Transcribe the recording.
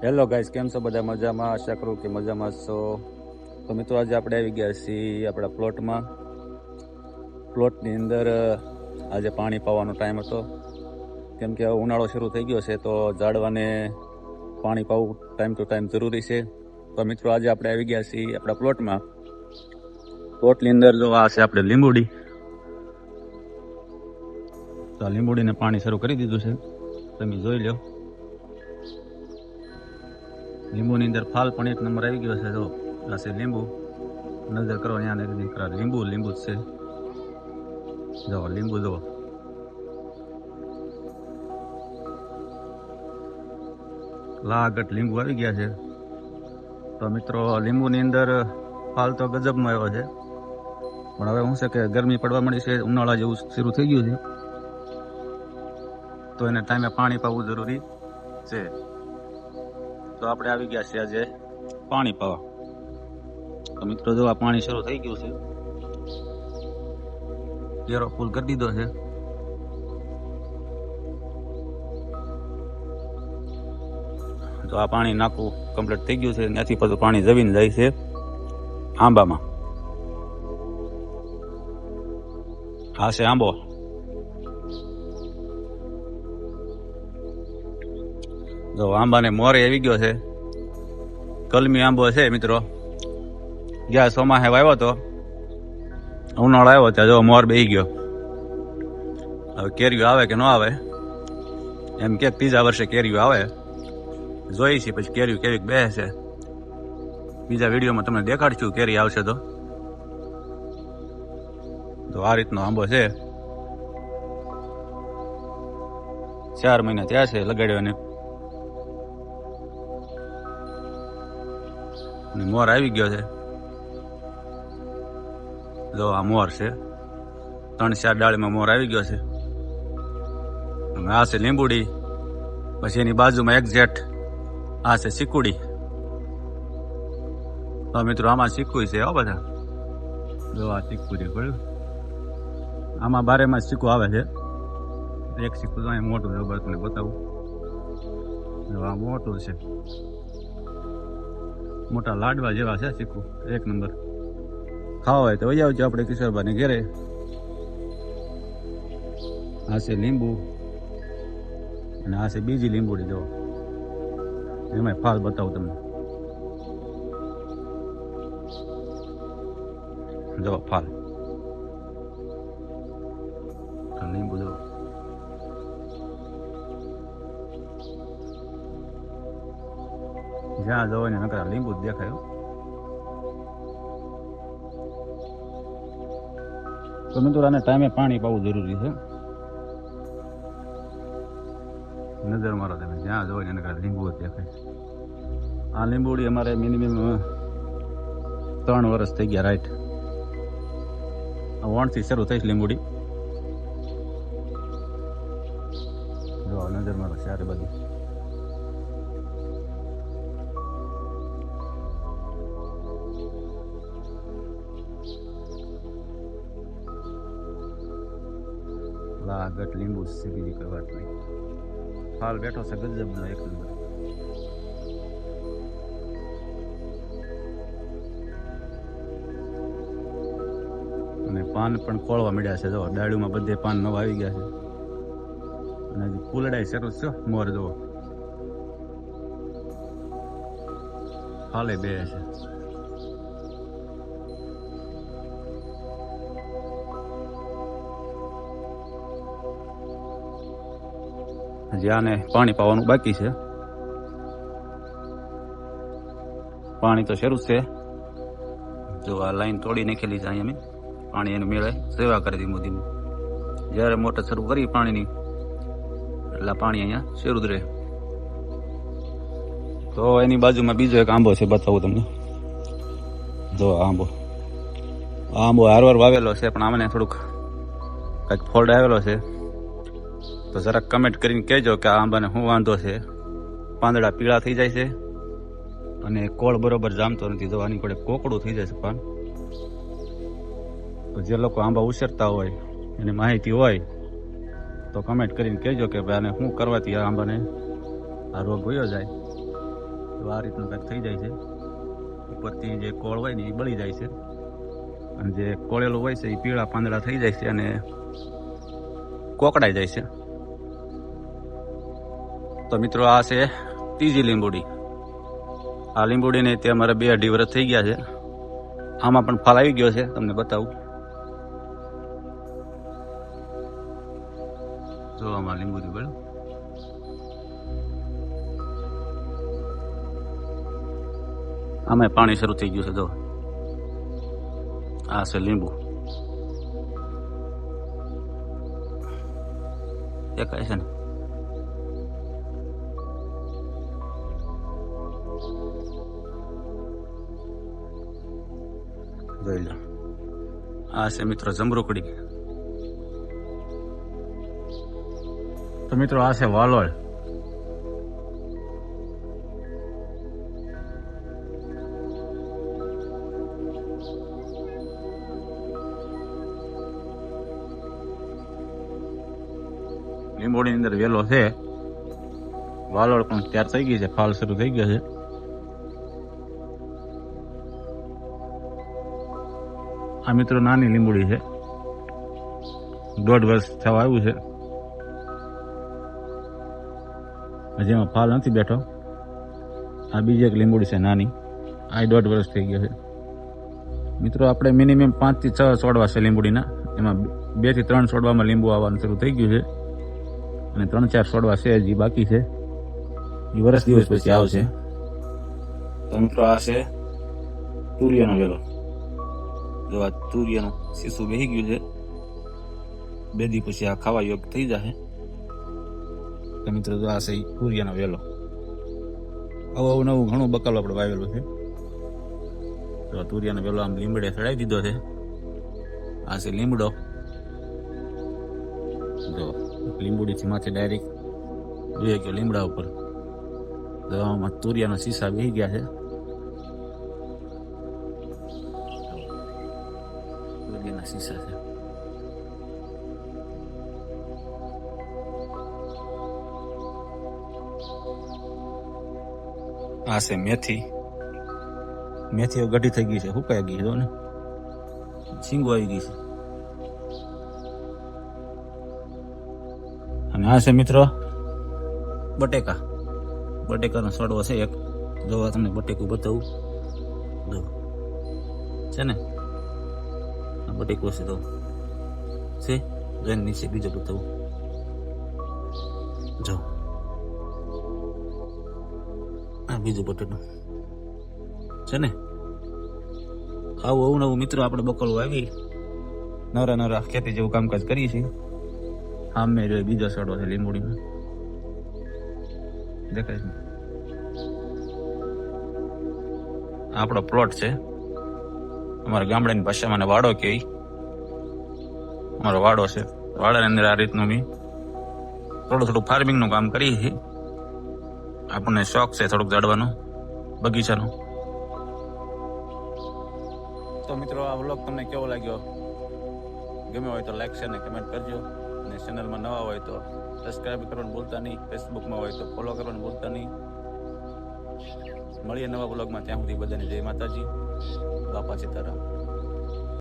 Hello guys, કેમ છો? બધા મજામાં? આશા કરું કે મજામાં છો. તો મિત્રો, આજે આપણે આવી ગયા છીએ આપણા પ્લોટની અંદર. આજે પાણી પાવાનો ટાઈમ હતો, કેમ કે ઉનાળો શરૂ થઈ ગયો છે, તો ઝાડવાને પાણી પાવું ટાઈમ ટુ ટાઈમ જરૂરી છે. તો મિત્રો, આજે આપણે આવી ગયા છીએ આપણા પ્લોટની અંદર. જો આ છે આપણે લીંબુડી. તો લીંબુડીને પાણી શરૂ કરી દીધું છે, તમે જોઈ લો. લીંબુની અંદર ફાલ પણ એક નંબર આવી ગયો છે. જો આ છે લીંબુ, નજર કરો અહીંયા લીંબુ જ છે. જો લીંબુ જો લાગટ લીંબુ આવી ગયા છે. તો મિત્રો, લીંબુની અંદર ફાલ તો ગજબનો આવ્યો છે, પણ હવે શું છે કે ગરમી પડવા મળી છે, ઉનાળા જેવું શરૂ થઈ ગયું છે, તો એને ટાઈમે પાણી પાવું જરૂરી છે. તો આપણે આવી ગયા છીએ આજે પાણી પાવા. તો મિત્રો, જો આ પાણી શરૂ થઈ ગયું છે, કેરો ફૂલ કરી દીધો છે. તો આ પાણી નાખવું કમ્પ્લીટ થઈ ગયું છે. ત્યાંથી પાછું પાણી જવીને જાય છે આંબામાં. આ છે આંબો. જો આંબાને મોરે આવી ગયો છે. કલમી આંબો છે મિત્રો. ગયા ચોમાસે વાવ્યો તો, ઉનાળો આવ્યો ત્યાં જો મોર બેસી ગયો. હવે કેરીઓ આવે કે ન આવે, એમ કે ત્રીજા વર્ષે કેરીઓ આવે. જોઈ છે પછી કેરીઓ કેવી બેસે. બીજા વિડીયોમાં તમને દેખાડશું કેરી આવશે તો. આ રીતનો આંબો છે. 4 મહિના થયા છે લગાડ્યો ને મોર આવી ગયો છે. જો આ મોર છે, 3-4 ડાળીમાં મોર આવી ગયો છે. આ છે લીંબુડી. પછી એની બાજુમાં એક્ઝેક્ટ આ છે ચીકુડી. તો મિત્રો, આમાં ચીકુ છે હો બધા. જો આ ચીકુ છે, બરાબર. આમાં 12 માસ ચીકુ આવે છે. એક ચીકુ તો અહીં મોટું છે, તમને બતાવું. જો આ મોટું છે, મોટા લાડવા જેવા છે ચીકુ, એક નંબર. ખાવા હોય તો વહી આવજો આપણે કિશોરભાઈને ઘેરે. આ છે લીંબુ, અને આ છે બીજી લીંબુડી. જો એમાં ફાલ બતાવું તમને. જો ફાલ લીંબુ જો. જ્યાં જવો ને નકરા લીંબુ જ દેખાય. તો મિત્રો, આને ટાઈમે પાણી પાવું જરૂરી છે. નજર મારો તમે, જ્યાં જવો ને નકરા લીંબુ જ દેખાય. આ લીંબુડી અમારે મિનિમમ 3 વર્ષ થઈ ગયા, રાઈટ. 1 શરૂ થઈશ લીંબુડી. જો નજર મારો સારી બધી. લાગટ લીંબુ છે, બીજી કોઈ વાત નહીં. ફાલ બેઠો છે ગજબનો, એક નંબર. અને પાન પણ ખોળવા મળ્યા છે. જો ડાળીમાં બધે પાન નવા આવી ગયા છે. અને હજી ફૂલડાઈ શરૂ છે. મોર જો ફાલે બે છે. હજી આને પાણી પાવાનું બાકી છે. પાણી તો શરૂ છે. જો આ લાઈન તોડી નાખેલી છે અહીંયા. પાણી એનું મેળે સેવા કરી હતી મોદીની. જ્યારે મોટર શરૂ કરી પાણીની, એટલે પાણી અહીંયા શરૂ જ રહે. તો એની બાજુમાં બીજો એક આંબો છે, બતાવું તમને. જો આંબો હારવાર વાવેલો છે, પણ આમને થોડુંક કંઈક ફોલ્ડ આવેલો છે. તો જરાક કમેન્ટ કરીને કહેજો કે આ આંબાને શું વાંધો છે. પાંદડા પીળા થઈ જાય છે, અને કોળ બરોબર જામતો નથી. જો આની કોડે કોકડું થઈ જાય છે પાન. તો જે લોકો આંબા ઉછેરતા હોય, એની માહિતી હોય, તો કમેન્ટ કરીને કહેજો કે ભાઈ આને શું કરવાથી આ આંબાને આ રોગ વયો જાય. તો આ રીતનું કંઈક થઈ જાય છે. ઉપરથી જે કોળ હોય ને એ બળી જાય છે અને જે કોળેલું હોય છે એ પીળા પાંદડા થઈ જાય છે અને કોકડાઈ જાય છે. તો મિત્રો આ છે ત્રીજી લીંબુડી. આ લીંબુડીને તે અમારે 2-2.5 વર્ષ થઈ ગયા છે. આમાં પણ ફાલ આવી ગયો છે, તમને બતાવું. જો આમાં લીંબુડી બળ્યું. આમાં પાણી શરૂ થઈ ગયું છે. જો આ છે લીંબુ. દેખાય છે ને? જોઈ લો. આ છે મિત્રો જમરૂકડી. તો મિત્રો આ છે વાલોળ. લીંબોડીની અંદર વેલો છે. વાલોળ પણ તૈયાર થઈ ગઈ છે, ફાલ શરૂ થઈ ગયો છે. આ મિત્રો નાની લીંબુડી છે, 1.5 વર્ષ થવા આવ્યું છે. હજી એમાં ફાલ નથી બેઠો. આ બીજી એક લીંબુડી છે નાની, આ 1.5 વર્ષ થઈ ગયો છે. મિત્રો આપણે મિનિમમ 5 થી 6 છોડવા છે લીંબુડીના. એમાં 2 થી 3 છોડવામાં લીંબુ આવવાનું શરૂ થઈ ગયું છે અને 3-4 છોડવા છે હજી બાકી છે. એ વર્ષ દિવસ પછી આવશે. તો મિત્રો આ છે તુરિયાનો વેલો. જો આ તુરિયાનું શીશું બેસી ગયું છે. 2 દી પછી આ ખાવા યોગ્ય થઈ જશે. તો મિત્રો જો આ છે તુરિયાનો વેલો. આવું નવું ઘણું બકાલો આપણે વાવેલું છે. તો તુરિયાનો વેલો આમ લીમડે ચડાવી દીધો છે. આ છે લીમડો. જો લીંબુડીથી માથે ડાયરેક્ટ જોઈ ગયો લીમડા ઉપર. તો આમાં તુરિયાના શીશા બેસી ગયા છે. તુરિયાના શીશા છે. આ છે મેથી. મેથી ગઢી થઈ ગઈ છે, સુકાઈ ગઈ છે ને, શીંગો આવી ગઈ છે. અને આ છે મિત્રો બટેકા. બટેકાનો છોડવો છે એક. જોવા તમને બટેકું બતાવું. જો છે ને, આ બટેકું છે. તો છે જોઈને નીચે બીજો બતાવું. જો આ બીજું બટેટું છે ને. આવું નવું મિત્રો આપણે બકોલું આવી નવરા ખેતી જેવું કામકાજ કરીએ છીએ. આમ મેં જોઈ બીજો છોડવો છે લીંબુડીમાં. દેખાય છે? આપણો પ્લોટ છે. અમારા ગામડાની ભાષામાં વાડો કહે. અમારો વાડો છે. વાડાની અંદર આ રીતનું મેં થોડું ફાર્મિંગનું કામ કરીએ છીએ. આપણને શોખ છે થોડુંક જાડવાનો બગીચાનો. તો મિત્રો આ વ્લોગ તમને કેવો લાગ્યો? ગમે હોય તો લાઈક, શેર અને કમેન્ટ કરજો. અને ચેનલમાં નવા હોય તો સબસ્ક્રાઈબ કરવાનું ભૂલતા નહીં. ફેસબુકમાં હોય તો ફોલો કરવાનું ભૂલતા નહીં. મળીએ નવા વ્લોગમાં. ત્યાં સુધી બધાને જય માતાજી, બાપા સીતારામ.